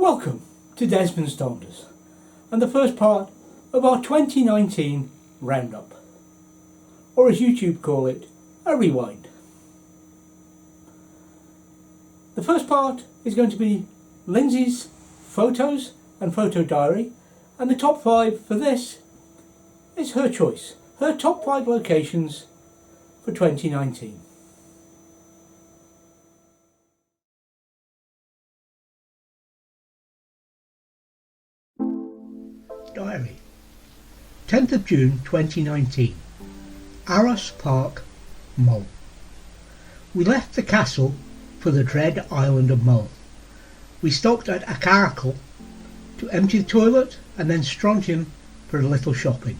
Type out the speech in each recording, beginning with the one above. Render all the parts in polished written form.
Welcome to Desmond's Donders and the first part of our 2019 roundup, or as YouTube call it, a rewind. The first part is going to be Lindsay's photos and photo diary, and the top 5 for this is her choice, her top 5 locations for 2019. Diary, 10th of June 2019, Aros Park, Mull. We left the castle for the dread island of Mull. We stopped at a caracal to empty the toilet and then Strontium for a little shopping.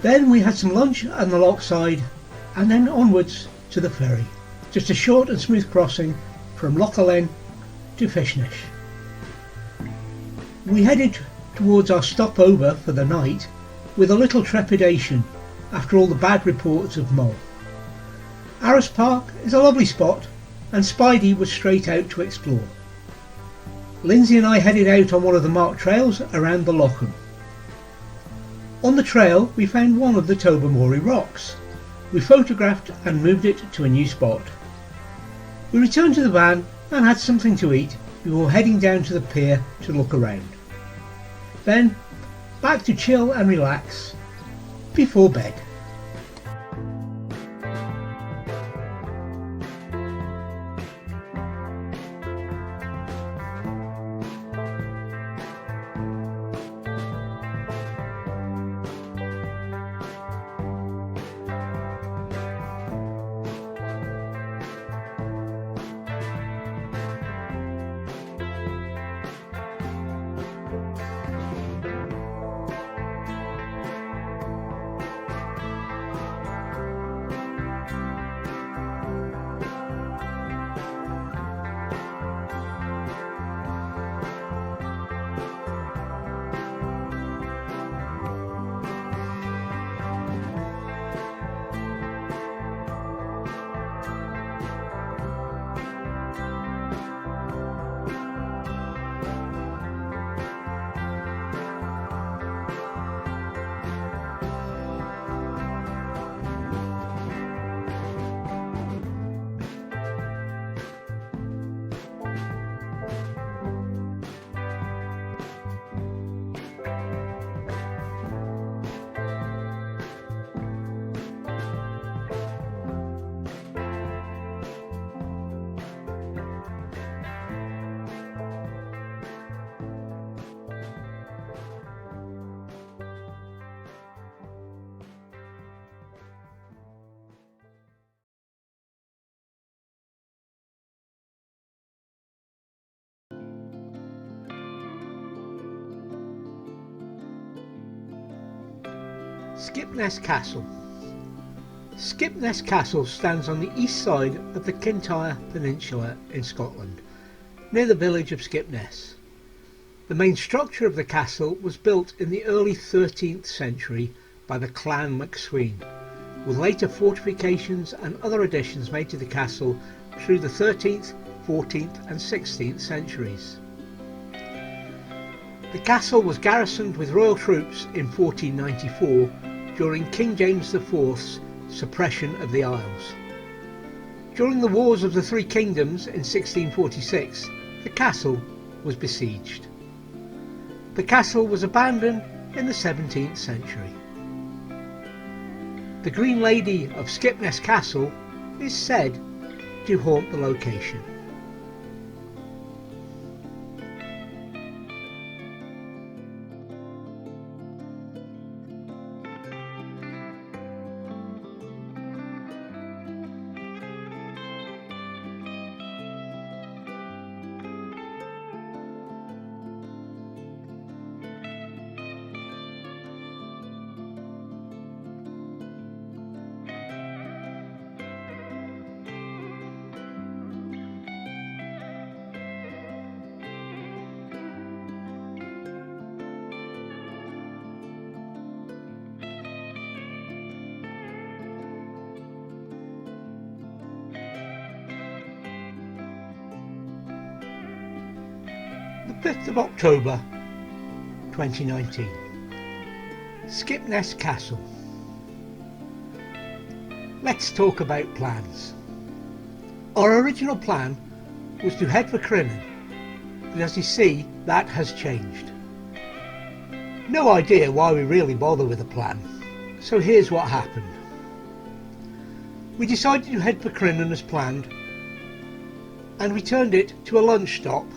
Then we had some lunch on the lochside and then onwards to the ferry, just a short and smooth crossing from Lochaline to Fishnish. We headed towards our stopover for the night with a little trepidation after all the bad reports of Mull. Aros Park is a lovely spot and Spidey was straight out to explore. Lindsay and I headed out on one of the marked trails around the Lockham. On the trail we found one of the Tobermory rocks. We photographed and moved it to a new spot. We returned to the van and had something to eat before heading down to the pier to look around. Then back to chill and relax before bed. Skipness Castle. Skipness Castle stands on the east side of the Kintyre Peninsula in Scotland, near the village of Skipness. The main structure of the castle was built in the early 13th century by the Clan Machrie, with later fortifications and other additions made to the castle through the 13th, 14th and 16th centuries. The castle was garrisoned with royal troops in 1494 during King James IV's suppression of the Isles. During the Wars of the Three Kingdoms in 1646, the castle was besieged. The castle was abandoned in the 17th century. The Green Lady of Skipness Castle is said to haunt the location. 5th of October 2019. Skipness Castle. Let's talk about plans. Our original plan was to head for Crinnan, but as you see, that has changed. No idea why we really bother with a plan, so here's what happened. We decided to head for Crinnan as planned, and we turned it to a lunch stop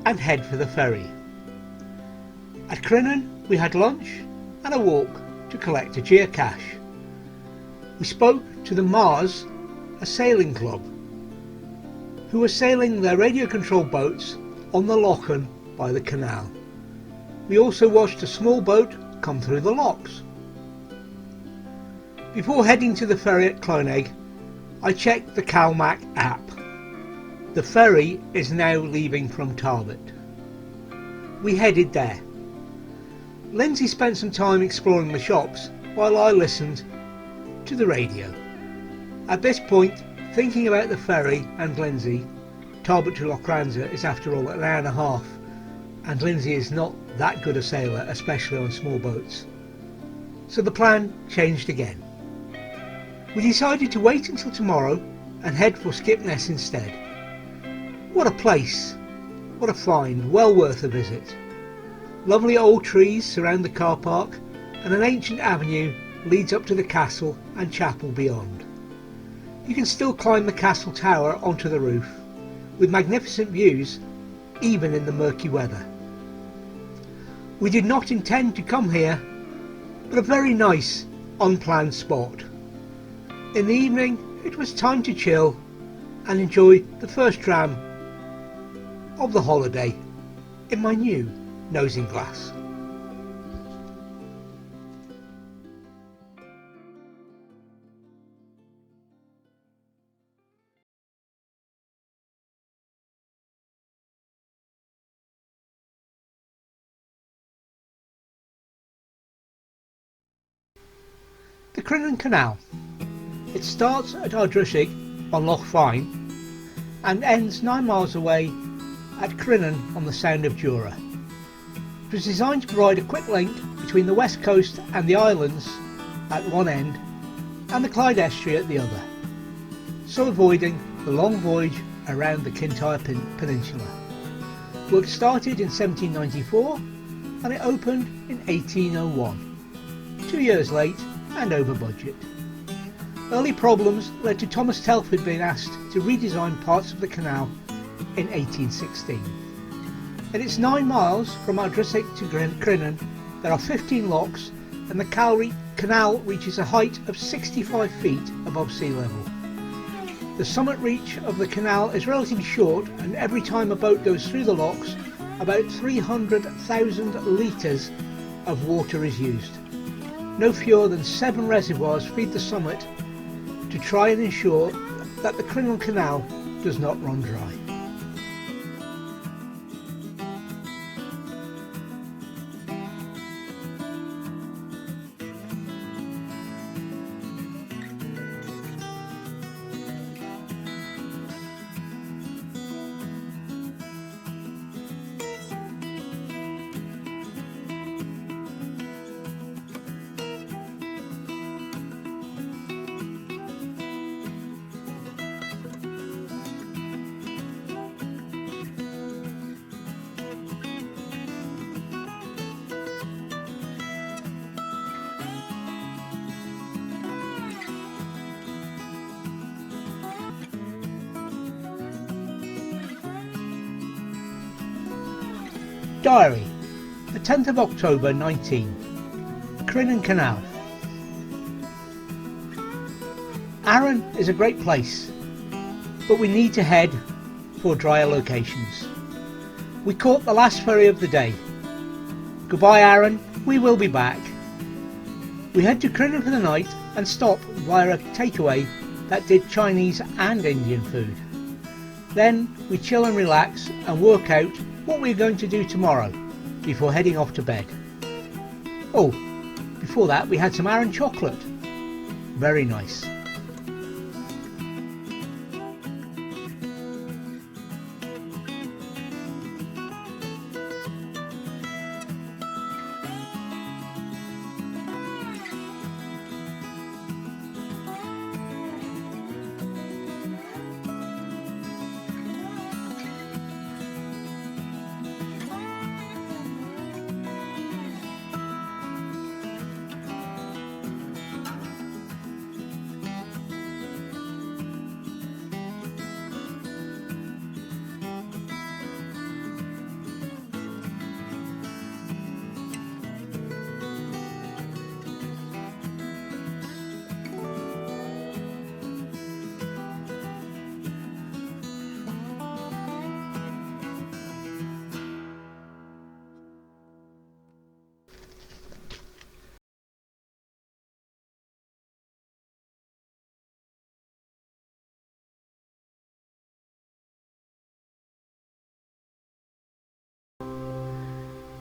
and head for the ferry. At Crinnan we had lunch and a walk to collect a geocache. We spoke to the Mars, a sailing club, who were sailing their radio-controlled boats on the Lochen by the canal. We also watched a small boat come through the locks. Before heading to the ferry at Clonegg, I checked the CalMac app. The ferry is now leaving from Tarbet. We headed there. Lindsay spent some time exploring the shops while I listened to the radio. At this point, thinking about the ferry and Lindsay, Tarbet to Lochranza is after all an hour and a half, and Lindsay is not that good a sailor, especially on small boats. So the plan changed again. We decided to wait until tomorrow and head for Skipness instead. What a place! What a find, well worth a visit. Lovely old trees surround the car park, and an ancient avenue leads up to the castle and chapel beyond. You can still climb the castle tower onto the roof, with magnificent views even in the murky weather. We did not intend to come here, but a very nice unplanned spot. In the evening it was time to chill and enjoy the first dram of the holiday in my new nosing glass. The Crinnan Canal. It starts at Ardrishig on Loch Fyne and ends 9 miles away at Crinnan on the Sound of Jura. It was designed to provide a quick link between the west coast and the islands at one end and the Clyde estuary at the other, so avoiding the long voyage around the Kintyre Peninsula. Work started in 1794 and it opened in 1801, 2 years late and over budget. Early problems led to Thomas Telford being asked to redesign parts of the canal in 1816. In its 9 miles from Ardrishig to Crinnan, there are 15 locks and the canal reaches a height of 65 feet above sea level. The summit reach of the canal is relatively short, and every time a boat goes through the locks, about 300,000 litres of water is used. No fewer than 7 reservoirs feed the summit to try and ensure that the Crinnan Canal does not run dry. Diary, the 10th of October 19. Crinnan Canal. Arran is a great place, but we need to head for drier locations. We caught the last ferry of the day. Goodbye Arran, we will be back. We head to Crinnan for the night and stop via a takeaway that did Chinese and Indian food. Then we chill and relax and work out what we're going to do tomorrow before heading off to bed. Oh, before that we had some Arran chocolate. Very nice.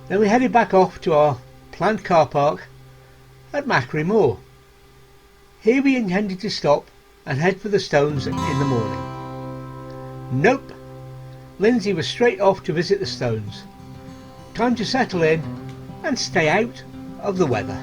Then we headed back off to our planned car park at Machrie Moor. Here we intended to stop and head for the stones in the morning. Nope, Lindsay was straight off to visit the stones. Time to settle in and stay out of the weather.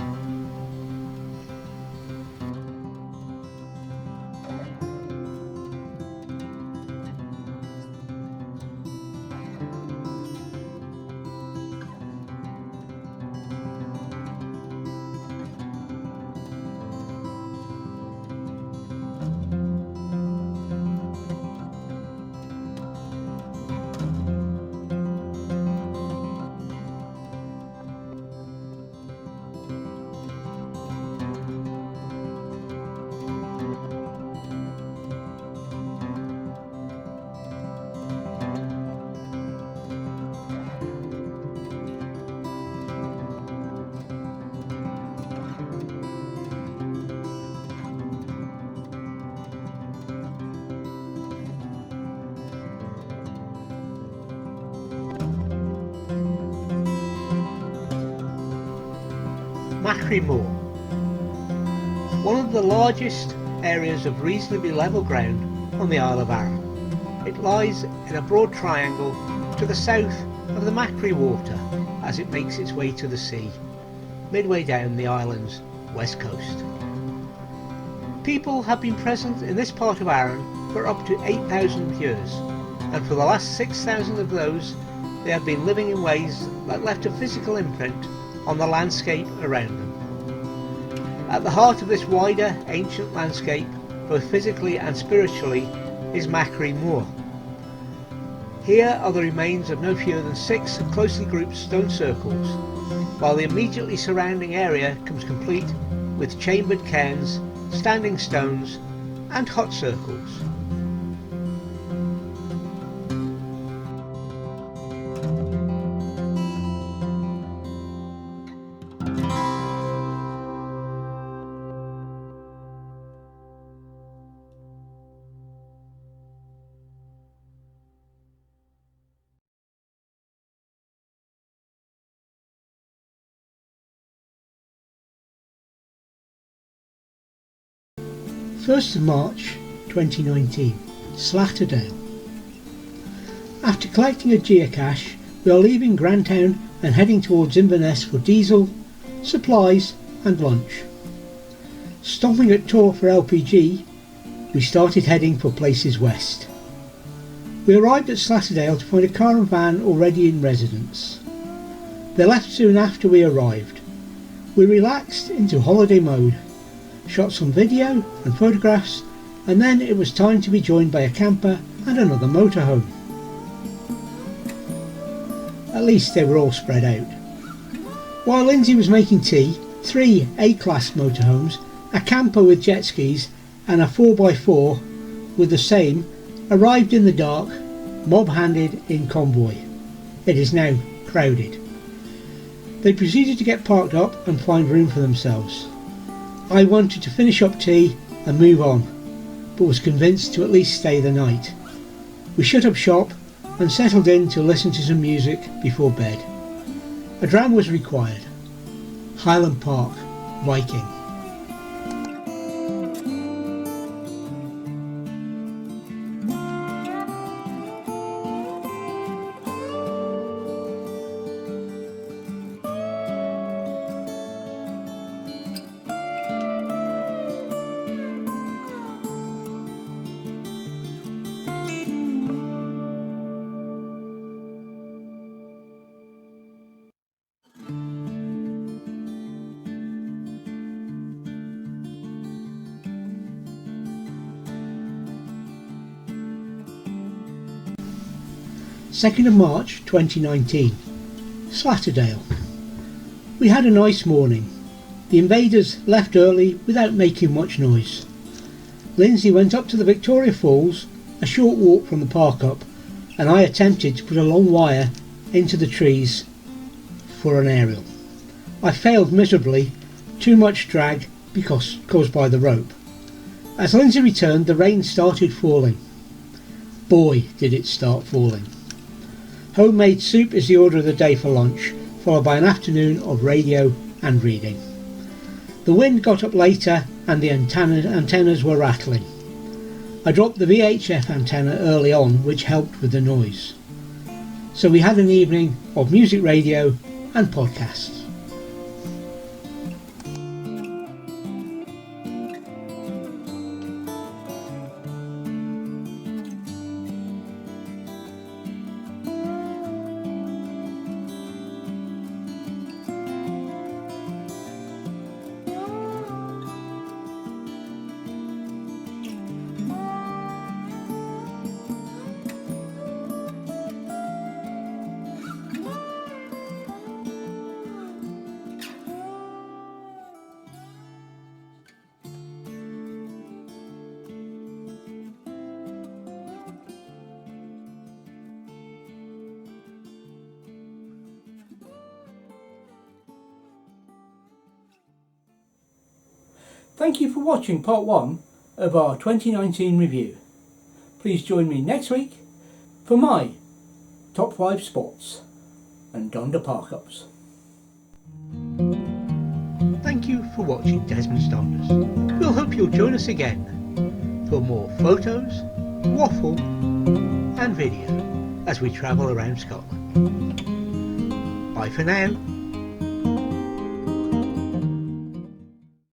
Machrie Moor, one of the largest areas of reasonably level ground on the Isle of Arran. It lies in a broad triangle to the south of the Machrie water as it makes its way to the sea, midway down the island's west coast. People have been present in this part of Arran for up to 8,000 years, and for the last 6,000 of those they have been living in ways that left a physical imprint on the landscape around them. At the heart of this wider ancient landscape, both physically and spiritually, is Machrie Moor. Here are the remains of no fewer than 6 closely grouped stone circles, while the immediately surrounding area comes complete with chambered cairns, standing stones and hut circles. First of March 2019, Slattadale. After collecting a geocache, we are leaving Grantown and heading towards Inverness for diesel, supplies and lunch. Stopping at Tor for LPG, we started heading for places west. We arrived at Slattadale to find a car and van already in residence. They left soon after we arrived. We relaxed into holiday mode, shot some video and photographs, and then it was time to be joined by a camper and another motorhome. At least they were all spread out. While Lindsay was making tea, 3 A-class motorhomes, a camper with jet skis and a 4x4 with the same arrived in the dark, mob-handed in convoy. It is now crowded. They proceeded to get parked up and find room for themselves. I wanted to finish up tea and move on, but was convinced to at least stay the night. We shut up shop and settled in to listen to some music before bed. A dram was required. Highland Park, Viking. Second of March 2019, Slattadale. We had a nice morning. The invaders left early without making much noise. Lindsay went up to the Victoria Falls, a short walk from the park up, and I attempted to put a long wire into the trees for an aerial. I failed miserably, too much drag caused by the rope. As Lindsay returned, the rain started falling. Boy, did it start falling. Homemade soup is the order of the day for lunch, followed by an afternoon of radio and reading. The wind got up later and the antennas were rattling. I dropped the VHF antenna early on, which helped with the noise. So we had an evening of music radio and podcasts. Thank you for watching part 1 of our 2019 review. Please join me next week for my top 5 spots and Donder park-ups. Thank you for watching Desmond's Donders. We'll hope you'll join us again for more photos, waffle and video as we travel around Scotland. Bye for now.